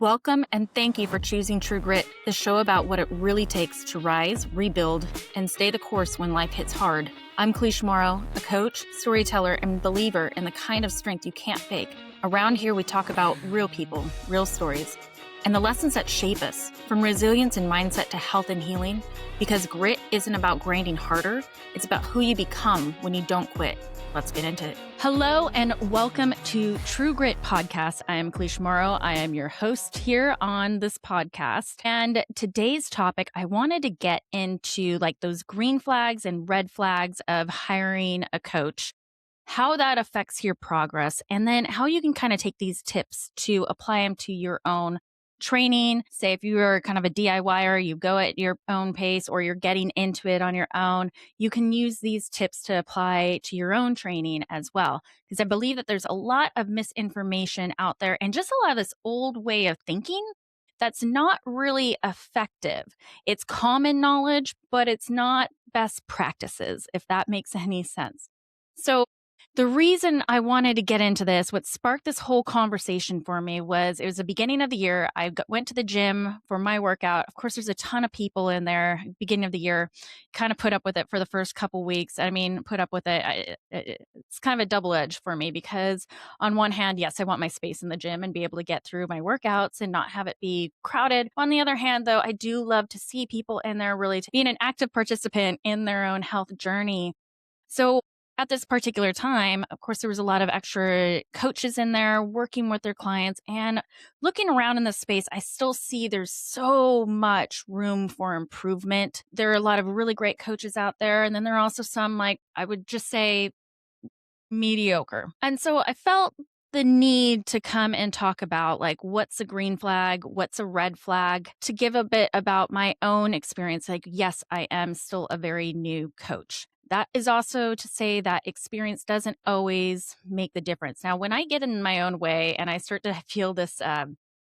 Welcome and thank you for choosing True Grit, the show about what it really takes to rise, rebuild, and stay the course when life hits hard. I'm Kalish Morrow, a coach, storyteller, and believer in the kind of strength you can't fake. Around here, we talk about real people, real stories, and the lessons that shape us, from resilience and mindset to health and healing, because grit isn't about grinding harder, it's about who you become when you don't quit. Let's get into it. Hello and welcome to True Grit Podcast. I am Kalish Morrow. I am your host here on this podcast. And today's topic, I wanted to get into like those green flags and red flags of hiring a coach, how that affects your progress, and then how you can kind of take these tips to apply them to your own training. Say if you are kind of a DIYer, you go at your own pace or you're getting into it on your own, you can use these tips to apply to your own training as well. Because I believe that there's a lot of misinformation out there and just a lot of this old way of thinking that's not really effective. It's common knowledge, but it's not best practices, if that makes any sense. So the reason I wanted to get into this, what sparked this whole conversation for me was it was the beginning of the year. I went to the gym for my workout. Of course, there's a ton of people in there. Beginning of the year, kind of put up with it for the first couple weeks. Put up with it. It's kind of a double edge for me because on one hand, yes, I want my space in the gym and be able to get through my workouts and not have it be crowded. On the other hand, though, I do love to see people in there really being an active participant in their own health journey. So at this particular time, of course, there was a lot of extra coaches in there working with their clients, and looking around in the space, I still see there's so much room for improvement. There are a lot of really great coaches out there. And then there are also some, like, I would just say mediocre. And so I felt the need to come and talk about like what's a green flag, what's a red flag, to give a bit about my own experience. Like, yes, I am still a very new coach. That is also to say that experience doesn't always make the difference. Now, when I get in my own way and I start to feel this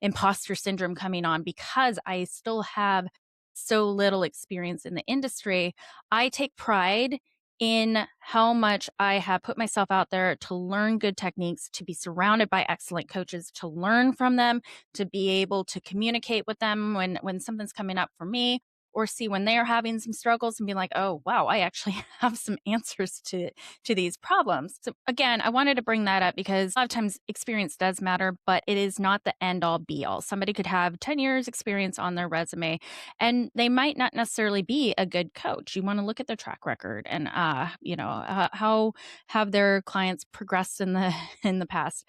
imposter syndrome coming on because I still have so little experience in the industry, I take pride in how much I have put myself out there to learn good techniques, to be surrounded by excellent coaches, to learn from them, to be able to communicate with them when something's coming up for me, or see when they're having some struggles and be like, oh, wow, I actually have some answers to these problems. So again, I wanted to bring that up because a lot of times experience does matter, but it is not the end all be all. Somebody could have 10 years experience on their resume and they might not necessarily be a good coach. You want to look at their track record and, how have their clients progressed in the in the past.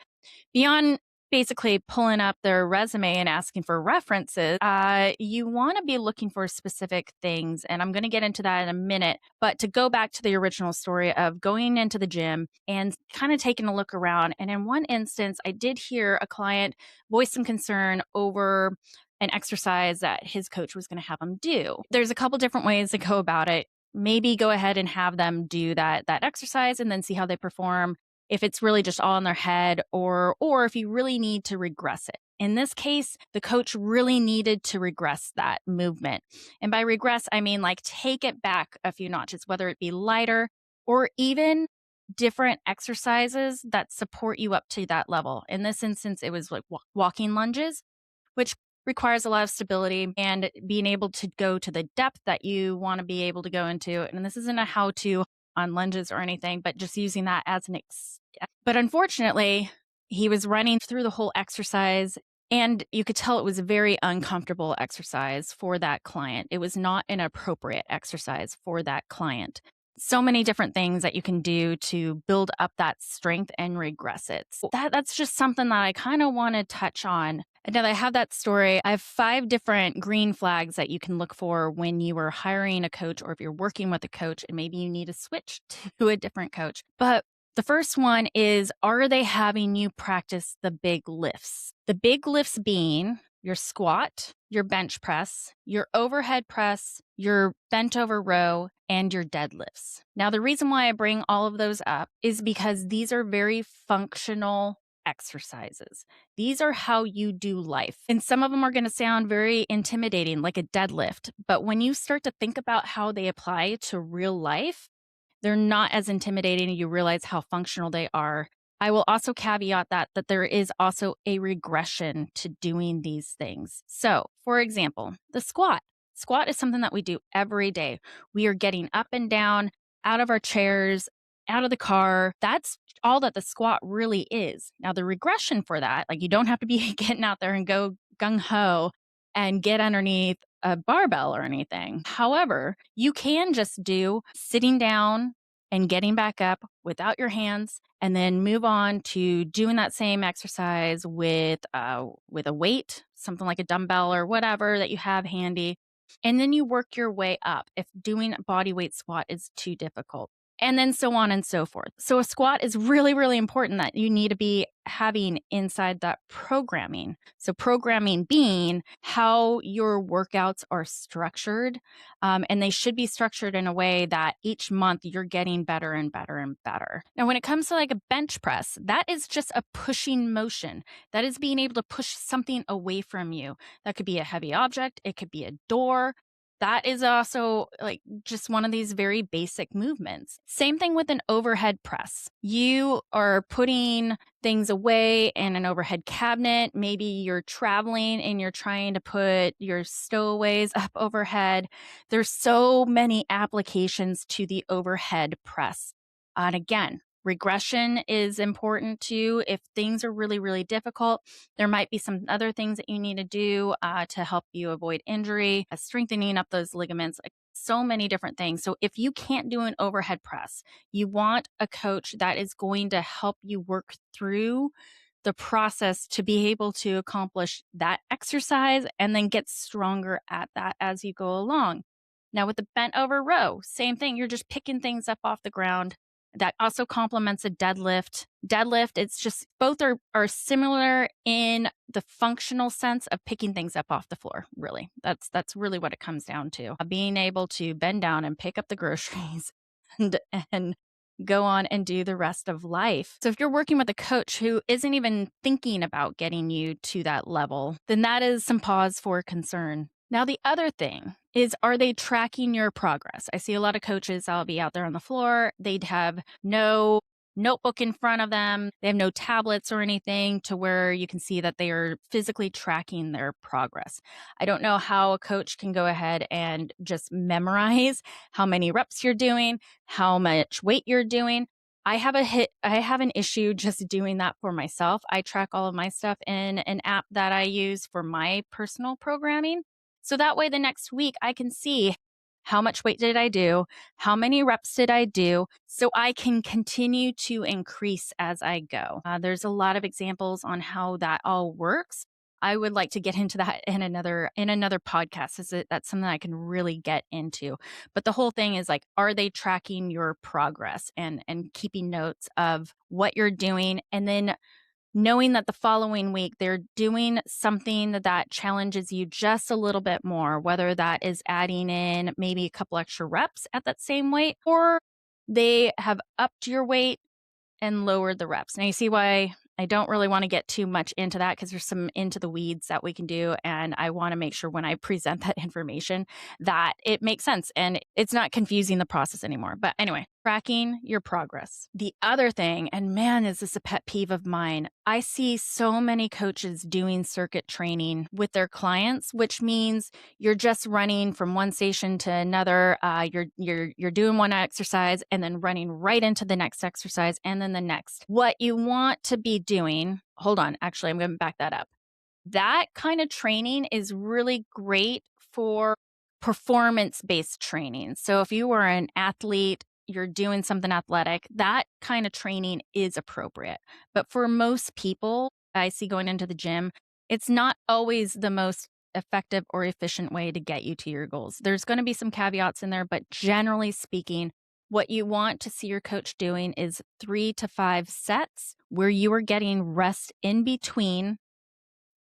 Beyond basically pulling up their resume and asking for references, you want to be looking for specific things. And I'm going to get into that in a minute. But to go back to the original story of going into the gym and kind of taking a look around. And in one instance, I did hear a client voice some concern over an exercise that his coach was going to have him do. There's a couple different ways to go about it. Maybe go ahead and have them do that exercise and then see how they perform, if it's really just all in their head, or if you really need to regress it. In this case, the coach really needed to regress that movement. And by regress, I mean like take it back a few notches, whether it be lighter or even different exercises that support you up to that level. In this instance, it was like walking lunges, which requires a lot of stability and being able to go to the depth that you want to be able to go into. And this isn't a how-to on lunges or anything, but just using that as but unfortunately, he was running through the whole exercise and you could tell it was a very uncomfortable exercise for that client. It was not an appropriate exercise for that client. So many different things that you can do to build up that strength and regress it. So that's just something that I kind of want to touch on. And now that I have that story, I have 5 different green flags that you can look for when you are hiring a coach or if you're working with a coach and maybe you need to switch to a different coach. But the first one is, are they having you practice the big lifts? The big lifts being your squat, your bench press, your overhead press, your bent over row, and your deadlifts. Now, the reason why I bring all of those up is because these are very functional exercises. These are how you do life. And some of them are going to sound very intimidating, like a deadlift. But when you start to think about how they apply to real life, they're not as intimidating. You realize how functional they are. I will also caveat that there is also a regression to doing these things. So, for example, the squat. Squat is something that we do every day. We are getting up and down, out of our chairs, out of the car. That's all that the squat really is. Now, the regression for that, like you don't have to be getting out there and go gung ho and get underneath a barbell or anything. However, you can just do sitting down and getting back up without your hands, and then move on to doing that same exercise with a weight, something like a dumbbell or whatever that you have handy. And then you work your way up if doing a body weight squat is too difficult. And then so on and so forth. So a squat is really, really important that you need to be having inside that programming. So programming being how your workouts are structured. And they should be structured in a way that each month you're getting better and better and better. Now, when it comes to like a bench press, that is just a pushing motion. That is being able to push something away from you. That could be a heavy object. It could be a door. That is also like just one of these very basic movements. Same thing with an overhead press. You are putting things away in an overhead cabinet. Maybe you're traveling and you're trying to put your stowaways up overhead. There's so many applications to the overhead press. And again, regression is important too. If things are really, really difficult, there might be some other things that you need to do to help you avoid injury, strengthening up those ligaments, like so many different things. So if you can't do an overhead press, you want a coach that is going to help you work through the process to be able to accomplish that exercise and then get stronger at that as you go along. Now with the bent over row, same thing. You're just picking things up off the ground. That also complements a deadlift. Deadlift, it's just both are similar in the functional sense of picking things up off the floor, really. That's really what it comes down to. Being able to bend down and pick up the groceries and go on and do the rest of life. So if you're working with a coach who isn't even thinking about getting you to that level, then that is some pause for concern. Now, the other thing is, are they tracking your progress? I see a lot of coaches, I'll be out there on the floor. They'd have no notebook in front of them. They have no tablets or anything to where you can see that they are physically tracking their progress. I don't know how a coach can go ahead and just memorize how many reps you're doing, how much weight you're doing. I have an issue just doing that for myself. I track all of my stuff in an app that I use for my personal programming. So that way the next week I can see how much weight did I do? How many reps did I do? So I can continue to increase as I go. There's a lot of examples on how that all works. I would like to get into that in another podcast. That's something I can really get into. But the whole thing is like, are they tracking your progress and keeping notes of what you're doing, and then knowing that the following week they're doing something that challenges you just a little bit more, whether that is adding in maybe a couple extra reps at that same weight, or they have upped your weight and lowered the reps. Now you see why I don't really want to get too much into that, because there's some into the weeds that we can do. And I want to make sure when I present that information that it makes sense and it's not confusing the process anymore. But anyway, tracking your progress. The other thing, and man, is this a pet peeve of mine, I see so many coaches doing circuit training with their clients, which means you're just running from one station to another. You're doing one exercise and then running right into the next exercise and then the next. What you want to be doing, hold on, actually, I'm going to back that up. That kind of training is really great for performance-based training. So if you are an athlete, you're doing something athletic, that kind of training is appropriate. But for most people I see going into the gym, it's not always the most effective or efficient way to get you to your goals. There's going to be some caveats in there, but generally speaking, what you want to see your coach doing is 3 to 5 sets where you are getting rest in between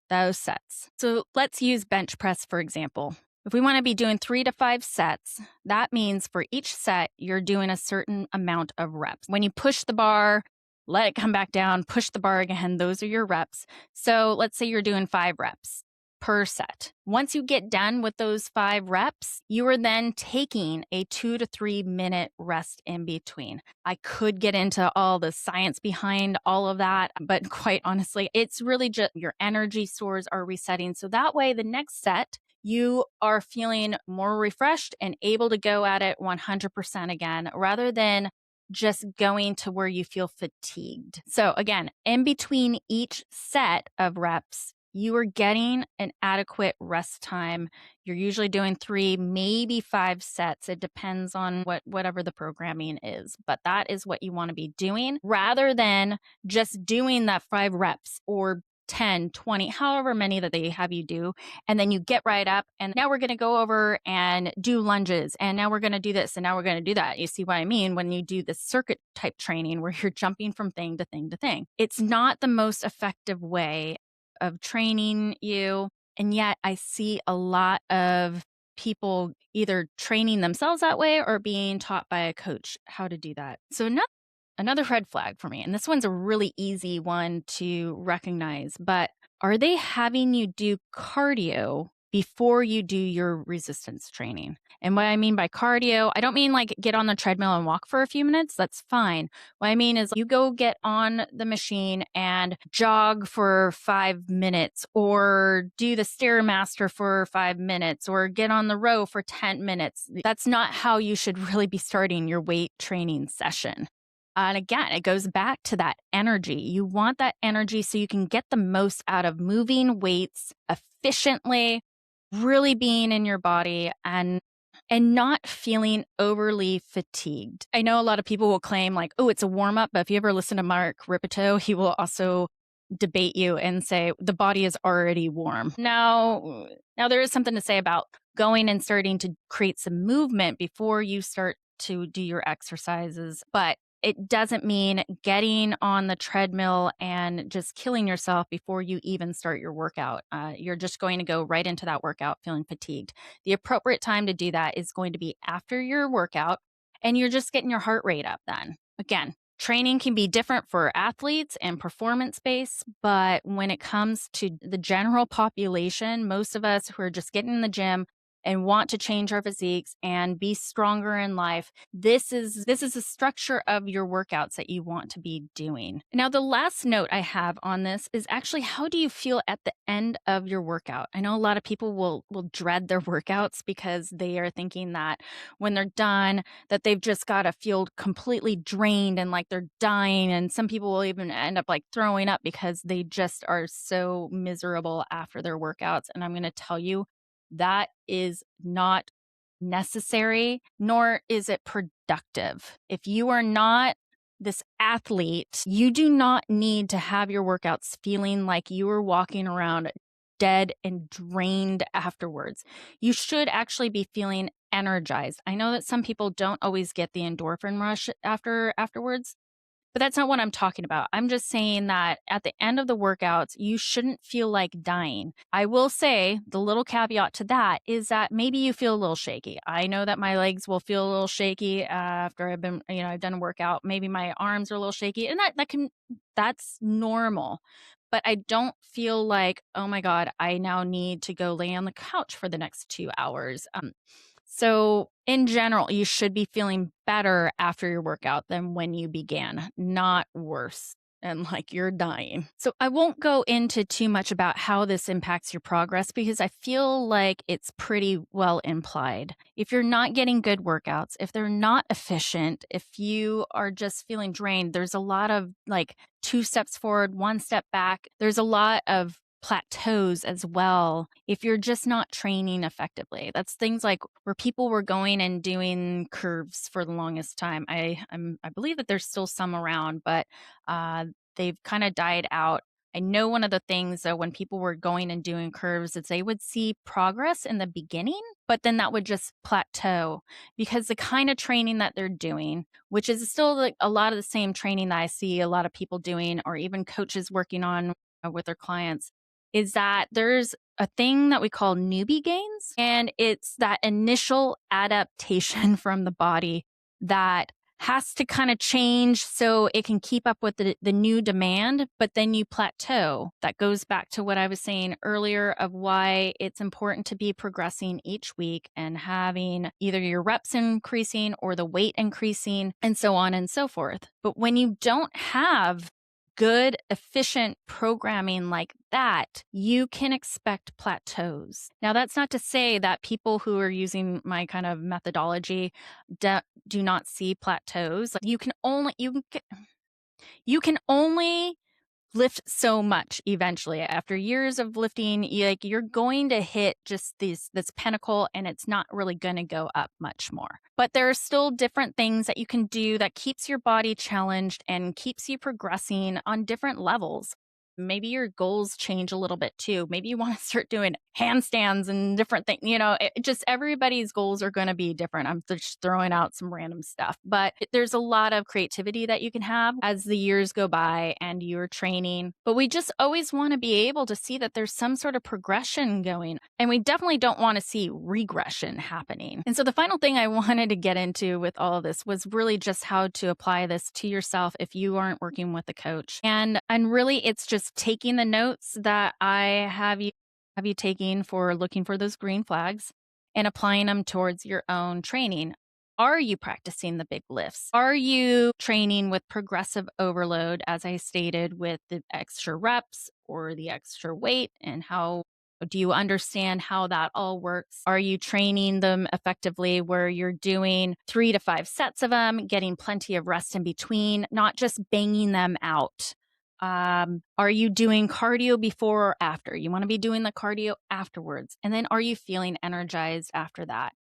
those sets. So let's use bench press, for example. If we want to be doing 3 to 5 sets, that means for each set, you're doing a certain amount of reps. When you push the bar, let it come back down, push the bar again, those are your reps. So let's say you're doing 5 reps per set. Once you get done with those 5 reps, you are then taking a 2 to 3 minute rest in between. I could get into all the science behind all of that, but quite honestly, it's really just your energy stores are resetting. So that way, the next set, you are feeling more refreshed and able to go at it 100% again, rather than just going to where you feel fatigued. So again, in between each set of reps, you are getting an adequate rest time. You're usually doing 3, maybe 5 sets. It depends on whatever the programming is, but that is what you want to be doing, rather than just doing that 5 reps or 10, 20, however many that they have you do. And then you get right up and now we're going to go over and do lunges. And now we're going to do this. And now we're going to do that. You see what I mean? When you do the circuit type training where you're jumping from thing to thing to thing, it's not the most effective way of training you. And yet I see a lot of people either training themselves that way or being taught by a coach how to do that. So another red flag for me, and this one's a really easy one to recognize, but are they having you do cardio before you do your resistance training? And what I mean by cardio, I don't mean like get on the treadmill and walk for a few minutes. That's fine. What I mean is you go get on the machine and jog for 5 minutes, or do the Stairmaster for 5 minutes, or get on the row for 10 minutes. That's not how you should really be starting your weight training session. And again, it goes back to that energy. You want that energy so you can get the most out of moving weights efficiently, really being in your body and not feeling overly fatigued. I know a lot of people will claim like, oh, it's a warm up. But if you ever listen to Mark Ripito, he will also debate you and say the body is already warm. Now there is something to say about going and starting to create some movement before you start to do your exercises. But it doesn't mean getting on the treadmill and just killing yourself before you even start your workout. You're just going to go right into that workout feeling fatigued. The appropriate time to do that is going to be after your workout, and you're just getting your heart rate up then. Again, training can be different for athletes and performance-based, but when it comes to the general population, most of us who are just getting in the gym and want to change our physiques and be stronger in life, this is the structure of your workouts that you want to be doing. Now, the last note I have on this is actually, how do you feel at the end of your workout? I know a lot of people will dread their workouts because they are thinking that when they're done, that they've just got to feel completely drained and like they're dying. And some people will even end up like throwing up because they just are so miserable after their workouts. And I'm going to tell you, that is not necessary, nor is it productive. If you are not this athlete, you do not need to have your workouts feeling like you are walking around dead and drained afterwards. You should actually be feeling energized. I know that some people don't always get the endorphin rush afterwards. But that's not what I'm talking about. I'm just saying that at the end of the workouts, you shouldn't feel like dying. I will say the little caveat to that is that maybe you feel a little shaky. I know that my legs will feel a little shaky after I've done a workout. Maybe my arms are a little shaky, and that's normal. But I don't feel like, oh my God, I now need to go lay on the couch for the next 2 hours. So in general, you should be feeling better after your workout than when you began, not worse and like you're dying. So I won't go into too much about how this impacts your progress because I feel like it's pretty well implied. If you're not getting good workouts, if they're not efficient, if you are just feeling drained, there's a lot of like 2 steps forward, 1 step back. There's a lot of plateaus as well if you're just not training effectively. That's things like where people were going and doing curves for the longest time. I believe that there's still some around, but they've kind of died out. I know one of the things that when people were going and doing curves is they would see progress in the beginning, but then that would just plateau because the kind of training that they're doing, which is still like a lot of the same training that I see a lot of people doing or even coaches working on with their clients, is that there's a thing that we call newbie gains. And it's that initial adaptation from the body that has to kind of change so it can keep up with the new demand, but then you plateau. That goes back to what I was saying earlier of why it's important to be progressing each week and having either your reps increasing or the weight increasing and so on and so forth. But when you don't have good, efficient programming like that, you can expect plateaus. Now, that's not to say that people who are using my kind of methodology do not see plateaus. Like you can only lift so much eventually. After years of lifting, you're going to hit just this pinnacle, and it's not really going to go up much more. But there are still different things that you can do that keeps your body challenged and keeps you progressing on different levels. Maybe your goals change a little bit too. Maybe you want to start doing handstands and different things. Just everybody's goals are going to be different. I'm just throwing out some random stuff, but there's a lot of creativity that you can have as the years go by and you're training. But we just always want to be able to see that there's some sort of progression going. And we definitely don't want to see regression happening. And so the final thing I wanted to get into with all of this was really just how to apply this to yourself if you aren't working with a coach. And really it's just taking the notes that I have you taking for looking for those green flags and applying them towards your own training. Are you practicing the big lifts? Are you training with progressive overload, as I stated, with the extra reps or the extra weight? And how do you understand how that all works? Are you training them effectively where you're doing 3 to 5 sets of them, getting plenty of rest in between, not just banging them out? Are you doing cardio before or after? You want to be doing the cardio afterwards. And then are you feeling energized after that?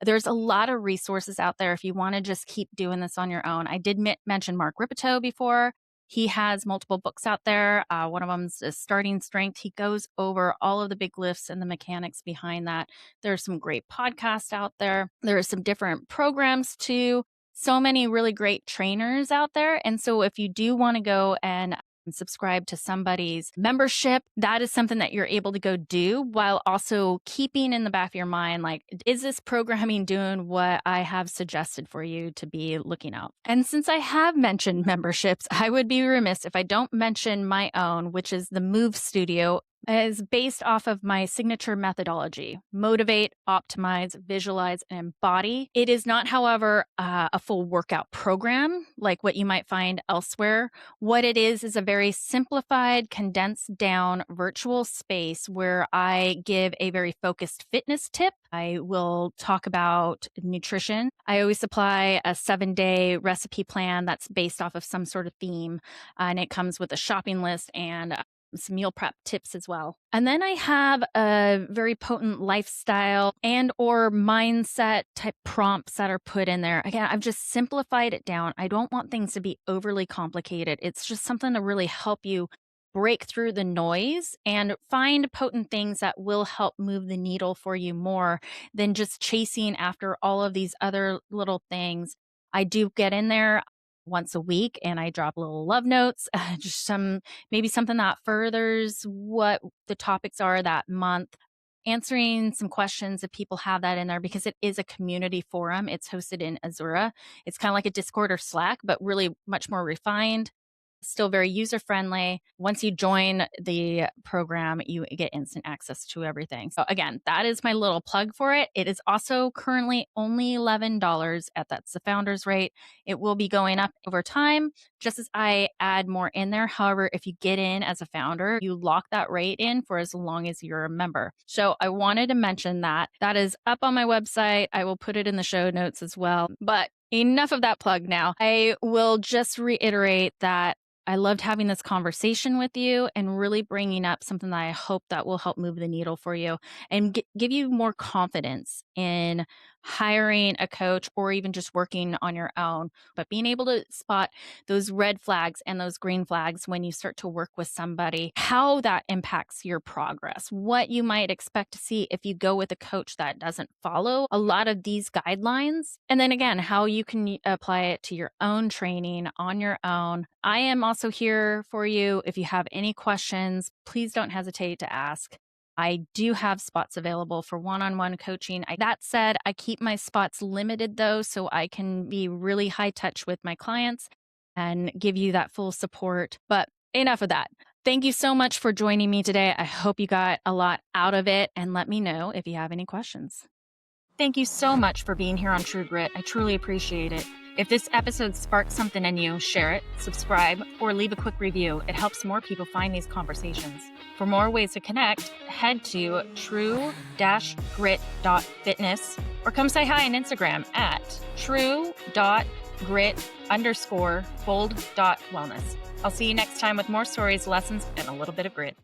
There's a lot of resources out there if you want to just keep doing this on your own. I did mention Mark Ripito before. He has multiple books out there. One of them is Starting Strength. He goes over all of the big lifts and the mechanics behind that. There's some great podcasts out there. There are some different programs too. So many really great trainers out there. And so if you do want to go and subscribe to somebody's membership, that is something that you're able to go do while also keeping in the back of your mind, like, is this programming doing what I have suggested for you to be looking out? And since I have mentioned memberships, I would be remiss if I don't mention my own, which is the Move Studio. Is based off of my signature methodology: motivate, optimize, visualize, and embody. It is not, however, a full workout program like what you might find elsewhere. What it is a very simplified, condensed down virtual space where I give a very focused fitness tip. I will talk about nutrition. I always supply a 7-day recipe plan that's based off of some sort of theme, and it comes with a shopping list and some meal prep tips as well. And then I have a very potent lifestyle and or mindset type prompts that are put in there. Again, I've just simplified it down. I don't want things to be overly complicated. It's just something to really help you break through the noise and find potent things that will help move the needle for you more than just chasing after all of these other little things. I do get in there once a week and I drop little love notes, just maybe something that furthers what the topics are that month, answering some questions if people have that in there, because it is a community forum. It's hosted in Azura. It's kind of like a Discord or Slack, but really much more refined. Still very user-friendly. Once you join the program, you get instant access to everything. So again, that is my little plug for it. It is also currently only $11 that's the founder's rate. It will be going up over time, just as I add more in there. However, if you get in as a founder, you lock that rate in for as long as you're a member. So I wanted to mention that. That is up on my website. I will put it in the show notes as well. But enough of that plug now. I will just reiterate that I loved having this conversation with you and really bringing up something that I hope that will help move the needle for you and give you more confidence in hiring a coach or even just working on your own. But being able to spot those red flags and those green flags when you start to work with somebody, how that impacts your progress, what you might expect to see if you go with a coach that doesn't follow a lot of these guidelines. And then again, how you can apply it to your own training on your own. I am also here for you. If you have any questions, please don't hesitate to ask. I do have spots available for one-on-one coaching. That said, I keep my spots limited though, so I can be really high touch with my clients and give you that full support. But enough of that. Thank you so much for joining me today. I hope you got a lot out of it, and let me know if you have any questions. Thank you so much for being here on True Grit. I truly appreciate it. If this episode sparked something in you, share it, subscribe, or leave a quick review. It helps more people find these conversations. For more ways to connect, head to true-grit.fitness or come say hi on Instagram at true.grit_bold.wellness. I'll see you next time with more stories, lessons, and a little bit of grit.